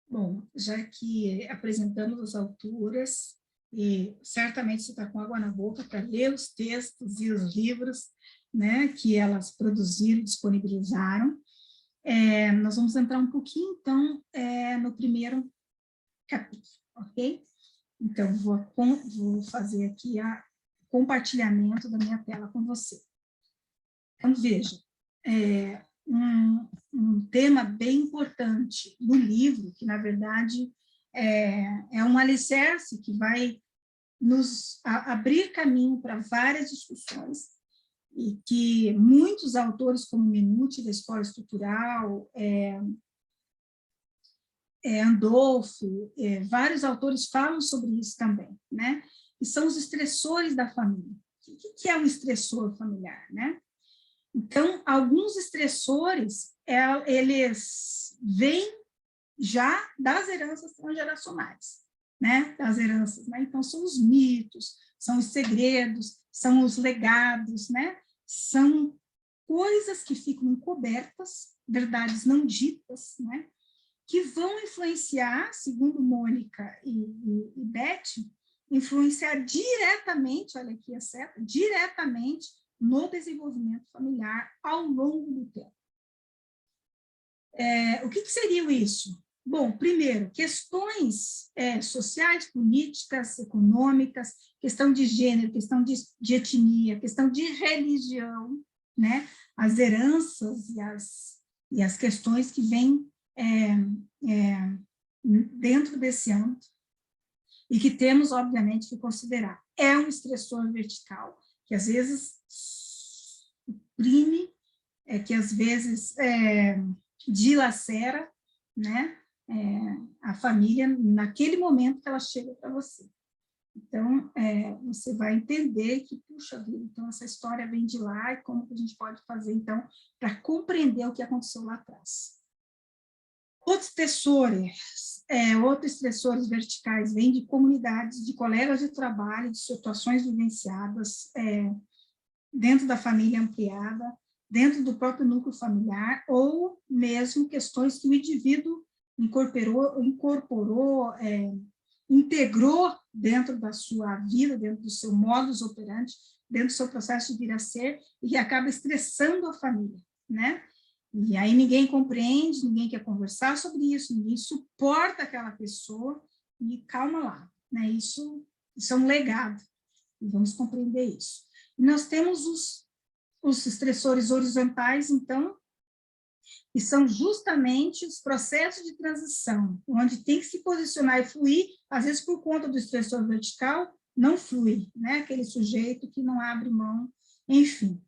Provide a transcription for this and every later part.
Bom, já que apresentamos as autoras, e certamente você está com água na boca para ler os textos e os livros, né, que elas produziram, disponibilizaram, nós vamos entrar um pouquinho, então, no primeiro capítulo, ok? Então, vou fazer aqui o compartilhamento da minha tela com você. Então, veja, um tema bem importante no livro, que, na verdade, é um alicerce que vai nos abrir caminho para várias discussões, e que muitos autores, como Minuti, da Escola Estrutural, Andolfo, vários autores falam sobre isso também, né? E são os estressores da família. O que é um estressor familiar, né? Então, alguns estressores, eles vêm já das heranças transgeracionais, né? Das heranças, né? Então, são os mitos, são os segredos, são os legados, né? São coisas que ficam encobertas, verdades não ditas, né? Que vão influenciar, segundo Mônica e Beth, influenciar diretamente, olha aqui a seta, diretamente no desenvolvimento familiar ao longo do tempo. O que seria isso? Bom, primeiro, questões sociais, políticas, econômicas, questão de gênero, questão de etnia, questão de religião, né? As heranças e as questões que vêm dentro desse âmbito e que temos, obviamente, que considerar. É um estressor vertical, que às vezes suprime, que às vezes dilacera, né, a família naquele momento que ela chega para você. Então, você vai entender que, puxa vida, então essa história vem de lá e como que a gente pode fazer, então, para compreender o que aconteceu lá atrás. Outros estressores verticais vêm de comunidades, de colegas de trabalho, de situações vivenciadas dentro da família ampliada, dentro do próprio núcleo familiar, ou mesmo questões que o indivíduo incorporou, integrou dentro da sua vida, dentro do seu modus operandi, dentro do seu processo de vir a ser, e que acaba estressando a família, né? E aí ninguém compreende, ninguém quer conversar sobre isso, ninguém suporta aquela pessoa, e calma lá, né? Isso é um legado, e vamos compreender isso. E nós temos os estressores horizontais, então, que são justamente os processos de transição, onde tem que se posicionar e fluir, às vezes por conta do estressor vertical, não flui, né? Aquele sujeito que não abre mão, enfim.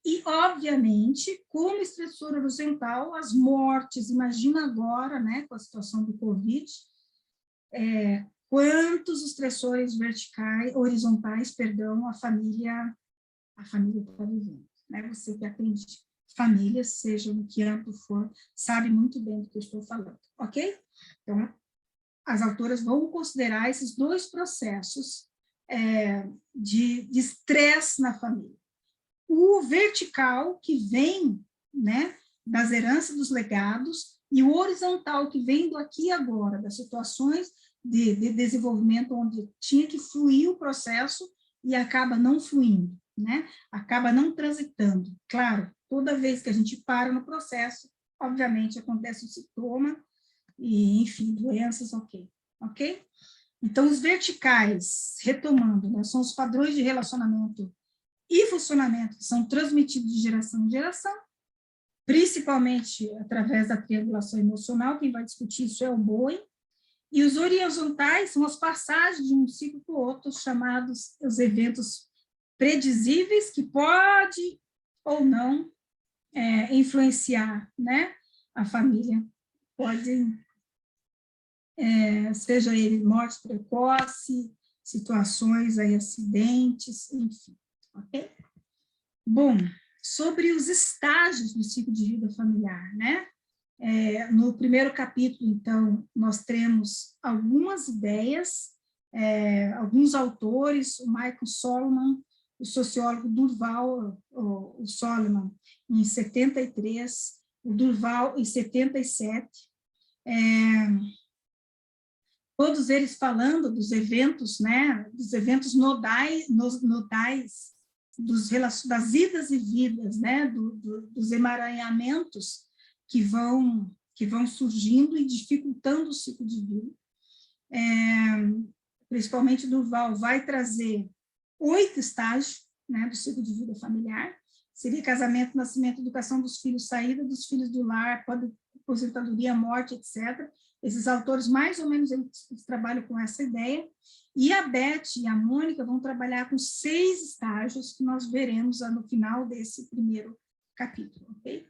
E, obviamente, como estressor horizontal, as mortes, imagina agora, né, com a situação do Covid, quantos estressores horizontais, a família está vivendo, né? Você que atende famílias, seja no que âmbito for, sabe muito bem do que eu estou falando, ok? Então, as autoras vão considerar esses dois processos de estresse na família. O vertical, que vem, né, das heranças dos legados, e o horizontal, que vem do aqui e agora, das situações de desenvolvimento onde tinha que fluir o processo e acaba não fluindo, né? Acaba não transitando. Claro, toda vez que a gente para no processo, obviamente acontece o sintoma, e, enfim, doenças, ok? Então, os verticais, retomando, né, são os padrões de relacionamento e funcionamento que são transmitidos de geração em geração, principalmente através da triangulação emocional. Quem vai discutir isso é o Bowen. E os horizontais são as passagens de um ciclo para o outro, chamados os eventos predizíveis, que pode ou não influenciar, né, a família. Pode, seja ele morte precoce, situações aí, acidentes, enfim, ok? Bom, sobre os estágios do ciclo de vida familiar, né? No primeiro capítulo, então, nós temos algumas ideias, alguns autores, o Michael Solomon, o sociólogo Durval, o Solomon, em 73, o Durval, em 77, todos eles falando dos eventos, né, dos eventos nodais, das idas e vidas, né, dos emaranhamentos que vão surgindo e dificultando o ciclo de vida. Principalmente Durval vai trazer 8 estágios, né, do ciclo de vida familiar. Seria casamento, nascimento, educação dos filhos, saída dos filhos do lar, aposentadoria, morte, etc. Esses autores, mais ou menos, eles trabalham com essa ideia. E a Beth e a Mônica vão trabalhar com 6 estágios que nós veremos no final desse primeiro capítulo, ok?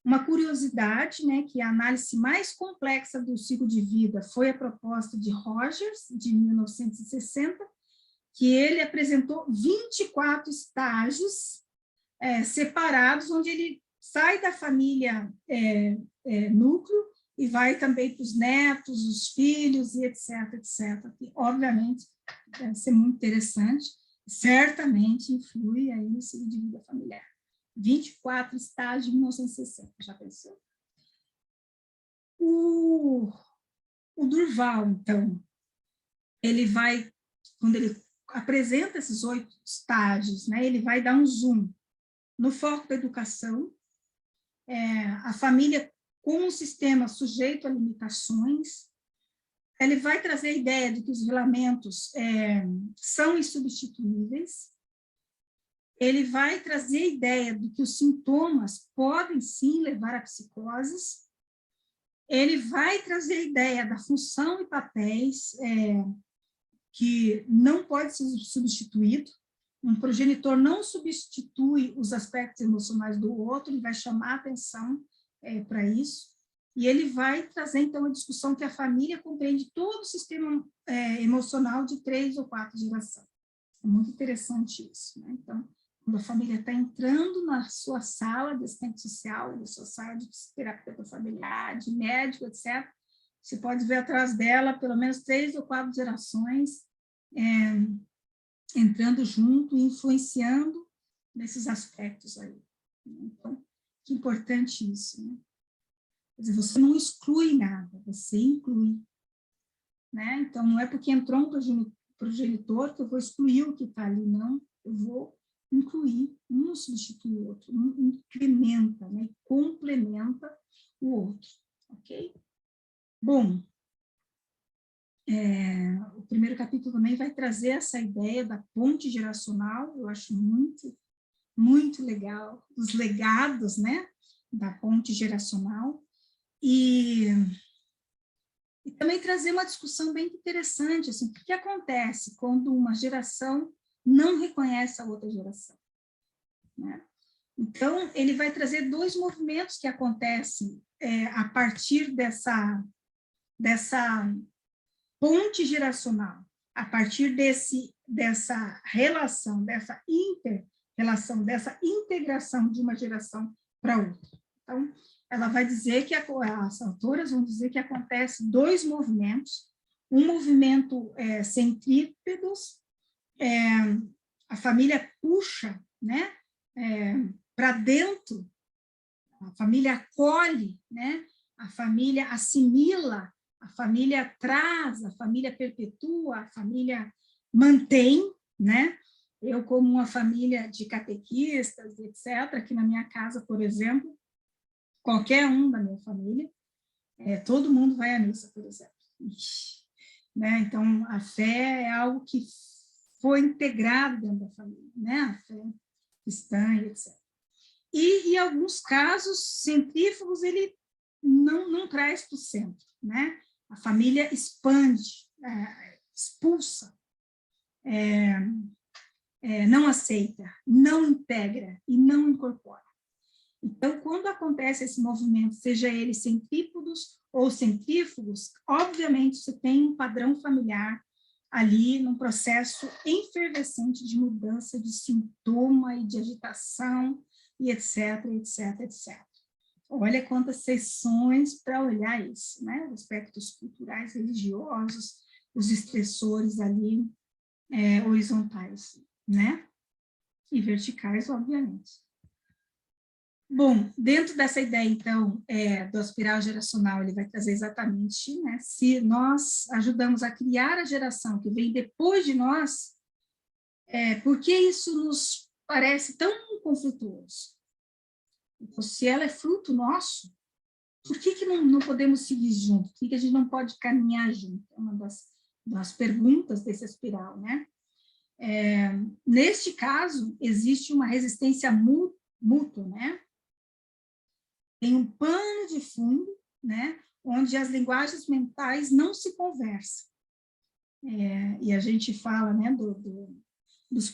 Uma curiosidade, né, que a análise mais complexa do ciclo de vida foi a proposta de Rogers, de 1960, que ele apresentou 24 estágios separados, onde ele sai da família núcleo e vai também para os netos, os filhos, e etc., etc., que, obviamente, deve ser muito interessante, certamente influi aí no ciclo de vida familiar. 24 estágios de 1960, já pensou? O Durval, então, ele vai, quando ele apresenta esses 8 estágios, né, ele vai dar um zoom no foco da educação, a família com um sistema sujeito a limitações. Ele vai trazer a ideia de que os filamentos são insubstituíveis. Ele vai trazer a ideia de que os sintomas podem, sim, levar a psicoses. Ele vai trazer a ideia da função e papéis que não pode ser substituído. Um progenitor não substitui os aspectos emocionais do outro, ele vai chamar atenção para isso. E ele vai trazer, então, a discussão que a família compreende todo o sistema emocional de 3 ou 4 gerações. É muito interessante isso, né? Então, quando a família está entrando na sua sala de assistente social, na sua sala de terapeuta familiar, de médico, etc., você pode ver atrás dela pelo menos 3 ou 4 gerações entrando junto e influenciando nesses aspectos aí. Então, que importante isso, né? Quer dizer, você não exclui nada, você inclui, né? Então, não é porque entrou um progenitor que eu vou excluir o que está ali, não. Eu vou incluir, um não substitui o outro, um incrementa, né? Complementa o outro, ok? Bom, o primeiro capítulo também vai trazer essa ideia da ponte geracional, eu acho muito, muito legal, os legados, né, da ponte geracional, e também trazer uma discussão bem interessante, assim, o que acontece quando uma geração não reconhece a outra geração, né? Então, ele vai trazer 2 movimentos que acontecem a partir dessa ponte geracional, a partir dessa relação, dessa inter-relação, dessa integração de uma geração para outra. Então, ela vai dizer que as autoras vão dizer que acontece 2 movimentos, um movimento centrípedos, a família puxa, né, para dentro, a família acolhe, né, a família assimila, a família traz, a família perpetua, a família mantém, né? Eu, como uma família de catequistas, etc., aqui na minha casa, por exemplo, qualquer um da minha família, todo mundo vai à missa, por exemplo. Né? Então, a fé é algo que foi integrado dentro da família, né? A fé cristã, etc. E, em alguns casos, centrífugos, ele não traz para o centro, né? A família expande, expulsa, não aceita, não integra e não incorpora. Então, quando acontece esse movimento, seja ele centrípedos ou centrífugos, obviamente você tem um padrão familiar ali num processo efervescente de mudança de sintoma e de agitação, e etc, etc, etc. Olha quantas sessões para olhar isso, né? Os aspectos culturais, religiosos, os estressores ali horizontais, né? E verticais, obviamente. Bom, dentro dessa ideia, então, do espiral geracional, ele vai trazer exatamente, né, se nós ajudamos a criar a geração que vem depois de nós, por que isso nos parece tão conflituoso? Então, se ela é fruto nosso, por que não podemos seguir junto? Por que a gente não pode caminhar junto? É uma das perguntas desse espiral, né? Neste caso, existe uma resistência mútua, né? Tem um pano de fundo, né? Onde as linguagens mentais não se conversam. E a gente fala, né, dos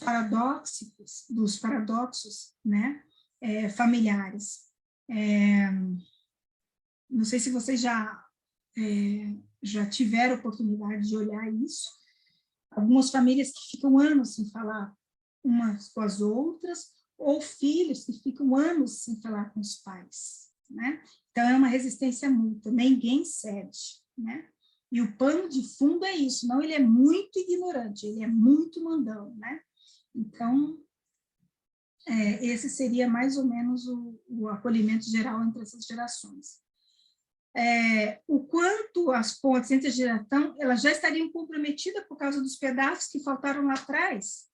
paradoxos, né? Familiares. Não sei se vocês já tiveram oportunidade de olhar isso. Algumas famílias que ficam anos sem falar umas com as outras, ou filhos que ficam anos sem falar com os pais, né? Então, é uma resistência mútua, ninguém cede, né? E o pano de fundo é isso, não, ele é muito ignorante, ele é muito mandão, né? Então, esse seria mais ou menos o acolhimento geral entre essas gerações. O quanto as pontes entre a geração, elas já estariam comprometidas por causa dos pedaços que faltaram lá atrás,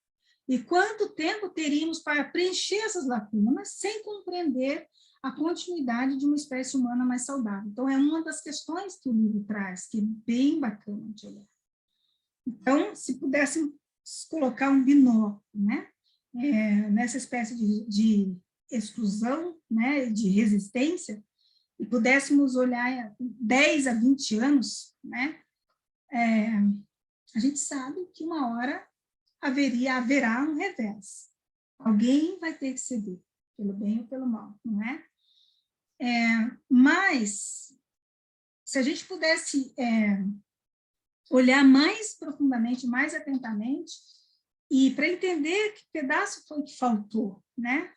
e quanto tempo teríamos para preencher essas lacunas sem compreender a continuidade de uma espécie humana mais saudável. Então, é uma das questões que o livro traz, que é bem bacana de olhar. Então, se pudéssemos colocar um binóculo, né, nessa espécie de exclusão, né, de resistência, e pudéssemos olhar 10 a 20 anos, né, a gente sabe que uma hora haverá um revés. Alguém vai ter que ceder, pelo bem ou pelo mal, não é? Mas, se a gente pudesse olhar mais profundamente, mais atentamente, e para entender que pedaço foi que faltou, né?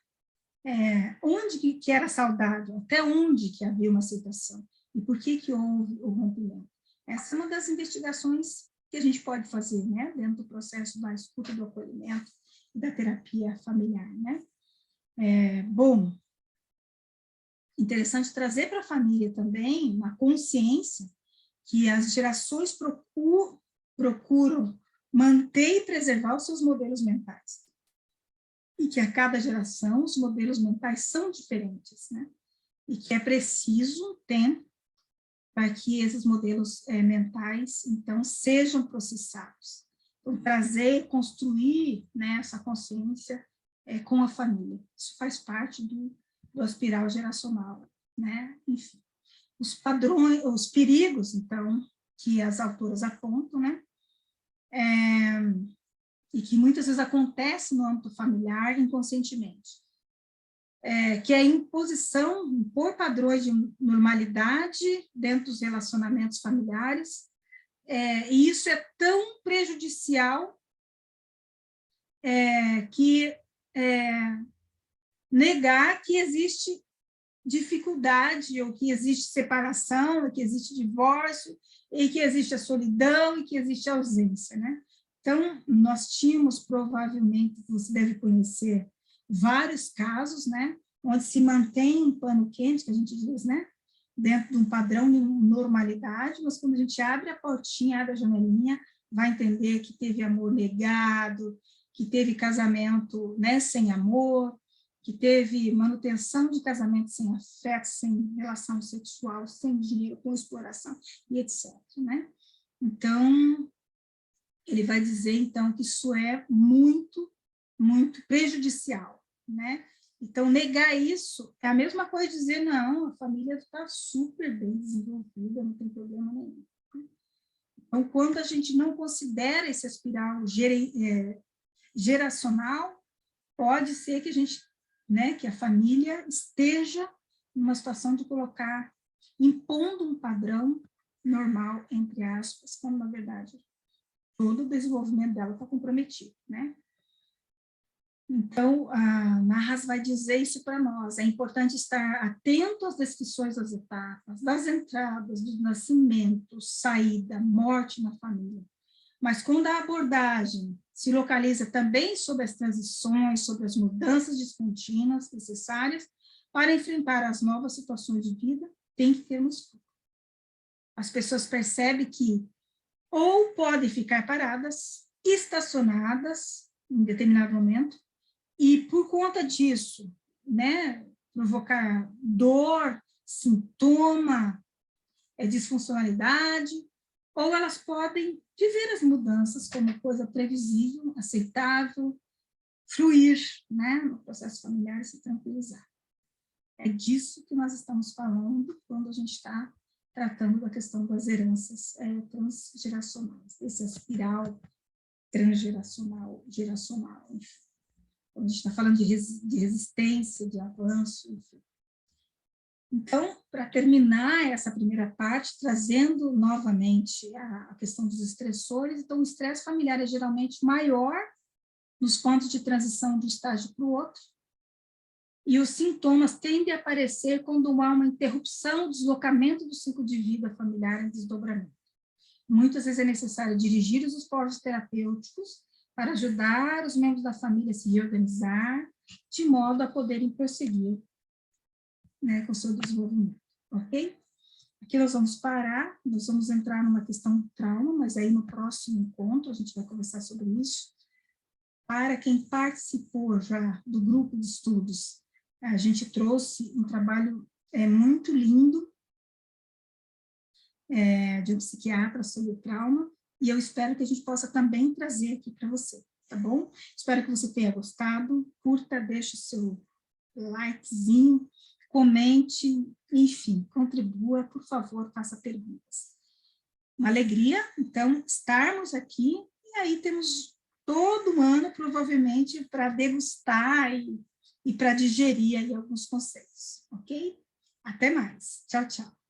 Onde que era saudável, até onde que havia uma aceitação, e por que houve o rompimento. Essa é uma das investigações que a gente pode fazer, né, dentro do processo da escuta do acolhimento e da terapia familiar, né. Bom, interessante trazer para a família também uma consciência que as gerações procuram manter e preservar os seus modelos mentais. E que a cada geração os modelos mentais são diferentes, né? E que é preciso um tempo para que esses modelos mentais, então, sejam processados. Então, trazer, construir, né, essa consciência com a família. Isso faz parte do espiral geracional, né? Enfim, os padrões, os perigos, então, que as autoras apontam, né? E que muitas vezes acontece no âmbito familiar inconscientemente. Que é a imposição, impor padrões de normalidade dentro dos relacionamentos familiares, e isso é tão prejudicial que negar que existe dificuldade, ou que existe separação, ou que existe divórcio, e que existe a solidão, e que existe a ausência, né? Então, nós tínhamos, provavelmente, você deve conhecer, vários casos, né, onde se mantém um pano quente, que a gente diz, né, dentro de um padrão de normalidade, mas quando a gente abre a portinha, abre a janelinha, vai entender que teve amor negado, que teve casamento, né, sem amor, que teve manutenção de casamento sem afeto, sem relação sexual, sem dinheiro, com exploração, e etc. Né? Então, ele vai dizer, então, que isso é muito, muito prejudicial. Né? Então, negar isso é a mesma coisa de dizer, não, a família está super bem desenvolvida, não tem problema nenhum. Então, quando a gente não considera esse espiral geracional, pode ser que a gente, né, que a família esteja numa situação de colocar, impondo um padrão normal, entre aspas, quando, na verdade, todo o desenvolvimento dela está comprometido, né? Então, a Narras vai dizer isso para nós, é importante estar atento às descrições das etapas, das entradas, do nascimento, saída, morte na família. Mas quando a abordagem se localiza também sobre as transições, sobre as mudanças descontínuas necessárias para enfrentar as novas situações de vida, tem que ter uma escuta. As pessoas percebem que ou podem ficar paradas, estacionadas, em determinado momento, e por conta disso, né, provocar dor, sintoma, disfuncionalidade, ou elas podem viver as mudanças como coisa previsível, aceitável, fluir, né, no processo familiar e se tranquilizar. É disso que nós estamos falando quando a gente está tratando da questão das heranças transgeracionais, dessa espiral transgeracional, geracional, enfim. Quando a gente está falando de resistência, de avanço, enfim. Então, para terminar essa primeira parte, trazendo novamente a questão dos estressores, então o estresse familiar é geralmente maior nos pontos de transição de um estágio para o outro, e os sintomas tendem a aparecer quando há uma interrupção, deslocamento do ciclo de vida familiar em desdobramento. Muitas vezes é necessário dirigir os esforços terapêuticos para ajudar os membros da família a se reorganizar, de modo a poderem prosseguir, né, com o seu desenvolvimento, ok? Aqui nós vamos parar, nós vamos entrar numa questão do trauma, mas aí no próximo encontro a gente vai conversar sobre isso. Para quem participou já do grupo de estudos, a gente trouxe um trabalho muito lindo de um psiquiatra sobre o trauma, e eu espero que a gente possa também trazer aqui para você, tá bom? Espero que você tenha gostado, curta, deixe o seu likezinho, comente, enfim, contribua, por favor, faça perguntas. Uma alegria, então, estarmos aqui, e aí temos todo ano, provavelmente, para degustar e para digerir aí alguns conceitos, ok? Até mais. Tchau, tchau.